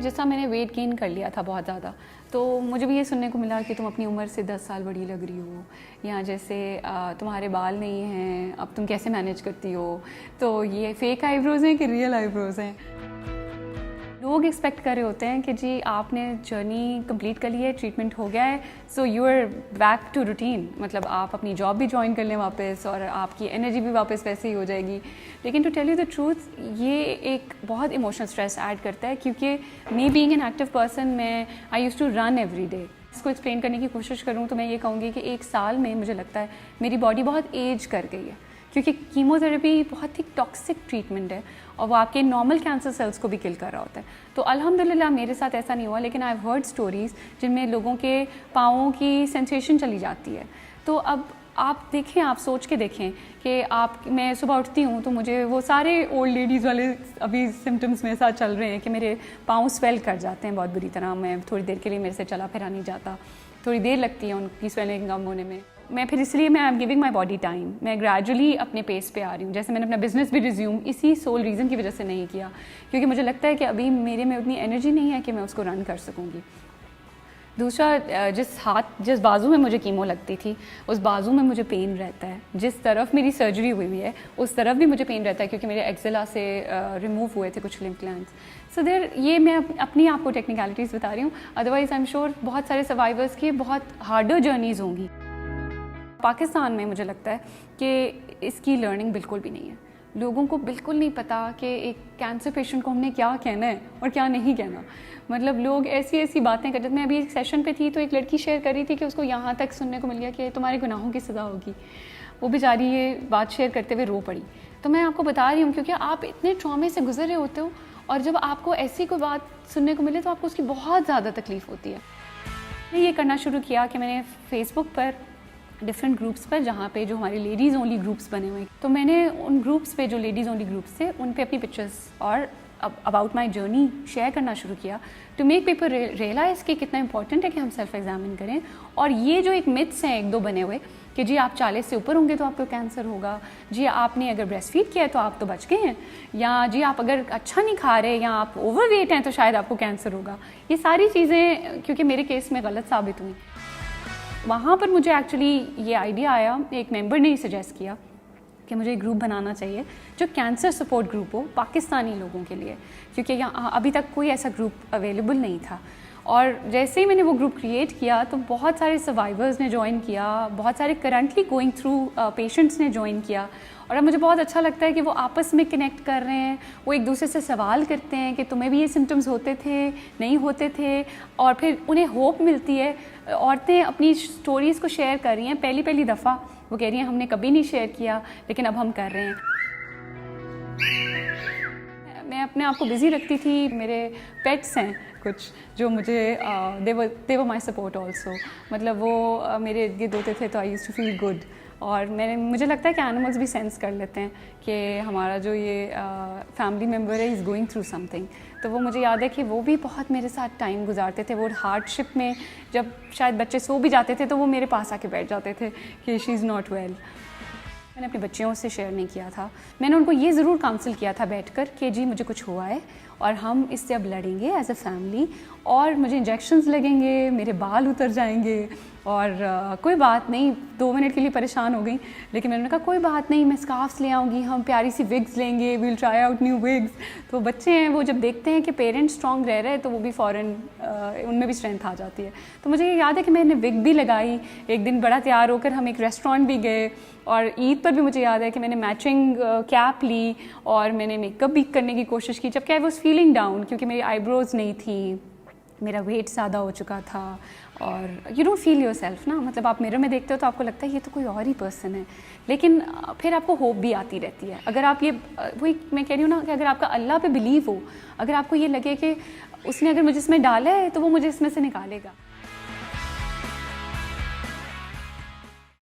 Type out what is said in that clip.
जैसा मैंने weight gain कर लिया था बहुत ज़्यादा, तो मुझे भी ये सुनने को मिला कि तुम अपनी उम्र से 10 साल बड़ी लग रही हो, या जैसे तुम्हारे बाल नहीं हैं, अब तुम कैसे मैनेज करती हो। तो ये फेक आईब्रोज़ हैं कि रियल आईब्रोज़ हैं। लोग एक्सपेक्ट कर रहे होते हैं कि जी आपने जर्नी कंप्लीट कर ली है, ट्रीटमेंट हो गया है, so you are back to routine, मतलब आप अपनी जॉब भी ज्वाइन कर लें वापस और आपकी एनर्जी भी वापस वैसे ही हो जाएगी। लेकिन to tell you the truth, ये एक बहुत इमोशनल स्ट्रेस ऐड करता है, क्योंकि me being an active person, मैं I use to run every day. इसको एक्सप्लेन करने की कोशिश करूँ तो मैं ये कहूँगी कि 1 साल में मुझे लगता है मेरी बॉडी बहुत एज कर गई है, क्योंकि कीमोथेरेपी बहुत ही टॉक्सिक ट्रीटमेंट है और वो आपके नॉर्मल कैंसर सेल्स को भी किल कर रहा होता है। तो अल्हम्दुलिल्लाह मेरे साथ ऐसा नहीं हुआ, लेकिन आई हैव हर्ड स्टोरीज़ जिनमें लोगों के पाँवों की सेंसेशन चली जाती है। तो अब आप देखें, आप सोच के देखें कि मैं सुबह उठती हूँ तो मुझे वो सारे ओल्ड लेडीज़ वाले अभी सिम्टम्स मेरे साथ चल रहे हैं कि मेरे पाँव स्वेल कर जाते हैं बहुत बुरी तरह। मैं थोड़ी देर के लिए मेरे से चला फिरा नहीं जाता, थोड़ी देर लगती है उनकी स्वेलिंग कम होने में। मैं फिर इसलिए मैं I am giving my body time, मैं ग्रेजुअली अपने पेस पे आ रही हूँ। जैसे मैंने अपना बिजनेस भी रिज्यूम इसी सोल रीज़न की वजह से नहीं किया, क्योंकि मुझे लगता है कि अभी मेरे में उतनी एनर्जी नहीं है कि मैं उसको रन कर सकूँगी। दूसरा, जिस बाजू में मुझे कीमो लगती थी उस बाजू में मुझे पेन रहता है। जिस तरफ मेरी सर्जरी हुई है उस तरफ भी मुझे पेन रहता है, क्योंकि मेरे एक्सेला से रिमूव हुए थे कुछ लिम्फ ग्लैंड्स। सो देयर, ये मैं अपनी आपको टेक्निकलिटीज़ बता रही हूँ, अदरवाइज़ आई एम श्योर बहुत सारे सर्वाइवर्स की बहुत हार्डर जर्नीज़ होंगी। पाकिस्तान में मुझे लगता है कि इसकी लर्निंग बिल्कुल भी नहीं है। लोगों को बिल्कुल नहीं पता कि एक कैंसर पेशेंट को हमने क्या कहना है और क्या नहीं कहना। मतलब लोग ऐसी ऐसी बातें करते। मैं अभी एक सेशन पे थी तो एक लड़की शेयर कर रही थी कि उसको यहाँ तक सुनने को मिल गया कि तुम्हारे गुनाहों की सज़ा होगी। वो बेचारी ये बात शेयर करते हुए रो पड़ी। तो मैं आपको बता रही हूँ, क्योंकि आप इतने ट्रॉमे से गुजर रहे होते हो और जब आपको ऐसी कोई बात सुनने को मिले तो आपको उसकी बहुत ज़्यादा तकलीफ़ होती है। मैंने ये करना शुरू किया कि मैंने फेसबुक पर डिफरेंट ग्रुप्स पर, जहाँ पे जो हमारे लेडीज़ ओनली ग्रुप्स बने हुए हैं, तो मैंने उन ग्रुप्स पे जो लेडीज़ ओनली ग्रुप्स थे उन पे अपनी पिक्चर्स और अबाउट माई जर्नी शेयर करना शुरू किया, टू मेक पीपल रियलाइज़ कि कितना इंपॉर्टेंट है कि हम सेल्फ एग्जामिन करें। और ये जो एक मिथ्स हैं 1-2 बने हुए कि जी आप 40 से ऊपर होंगे तो आपको कैंसर होगा, जी आपने अगर ब्रेस्ट फीड किया है तो आप तो बच गए हैं, या जी आप अगर अच्छा नहीं खा रहे या आप ओवरवेट हैं तो शायद आपको कैंसर होगा। ये सारी चीज़ें क्योंकि मेरे केस में गलत साबित हुई। वहाँ पर मुझे एक्चुअली ये आइडिया आया, एक मेंबर ने ही सजेस्ट किया कि मुझे एक ग्रुप बनाना चाहिए जो कैंसर सपोर्ट ग्रुप हो पाकिस्तानी लोगों के लिए, क्योंकि यहाँ अभी तक कोई ऐसा ग्रुप अवेलेबल नहीं था। और जैसे ही मैंने वो ग्रुप क्रिएट किया तो बहुत सारे सर्वाइवर्स ने ज्वाइन किया, बहुत सारे करंटली गोइंग थ्रू पेशेंट्स ने ज्वाइन किया। और अब मुझे बहुत अच्छा लगता है कि वो आपस में कनेक्ट कर रहे हैं, वो एक दूसरे से सवाल करते हैं कि तुम्हें भी ये सिम्टम्स होते थे, नहीं होते थे, और फिर उन्हें होप मिलती है। औरतें अपनी स्टोरीज़ को शेयर कर रही हैं, पहली दफ़ा वो कह रही हैं हमने कभी नहीं शेयर किया लेकिन अब हम कर रहे हैं। मैं अपने आप को बिज़ी रखती थी। मेरे पेट्स हैं कुछ जो मुझे दे वर माई सपोर्ट ऑल्सो, मतलब वो मेरे इर्द गिर्द होते थे तो I used to feel good. और मुझे लगता है कि एनिमल्स भी सेंस कर लेते हैं कि हमारा जो ये फैमिली मेम्बर है इज़ गोइंग थ्रू समथिंग। तो वो मुझे याद है कि वो भी बहुत मेरे साथ टाइम गुजारते थे। वो हार्डशिप में जब शायद बच्चे सो भी जाते थे तो वो मेरे पास आके बैठ जाते थे कि शी इज़ नॉट वेल। मैंने अपने बच्चियों से शेयर नहीं किया था। मैंने उनको ये ज़रूर काउंसिल किया था बैठकर कि जी मुझे कुछ हुआ है और हम इससे अब लड़ेंगे एज अ फैमिली, और मुझे इंजेक्शन्स लगेंगे, मेरे बाल उतर जाएंगे और कोई बात नहीं। 2 मिनट के लिए परेशान हो गई, लेकिन मैंने कहा कोई बात नहीं, मैं स्कार्फ्स ले आऊँगी, हम प्यारी सी विग्स लेंगे, we'll try out new wigs. तो बच्चे हैं वो जब देखते हैं कि पेरेंट्स स्ट्रॉन्ग रह रहे हैं तो वो भी फ़ौरन उनमें भी स्ट्रेंथ आ जाती है। तो मुझे ये याद है कि मैंने विग भी लगाई। एक दिन बड़ा तैयार होकर हम एक रेस्टोरेंट भी गए, और ईद पर भी मुझे याद है कि मैंने मैचिंग कैप ली और मैंने मेकअप भी करने की कोशिश की, जबकि आई वॉज फीलिंग डाउन क्योंकि मेरी आईब्रोज़ नहीं थी, मेरा वेट ज़्यादा हो चुका था। और you don't feel your self ना, मतलब आप मिरर में देखते हो तो आपको लगता है ये तो कोई और ही पर्सन है, लेकिन फिर आपको होप भी आती रहती है। अगर आप ये वही मैं कह रही हूँ ना कि अगर आपका अल्लाह पे बिलीव हो, अगर आपको ये लगे कि उसने अगर मुझे इसमें डाला है तो वो मुझे इसमें से निकालेगा।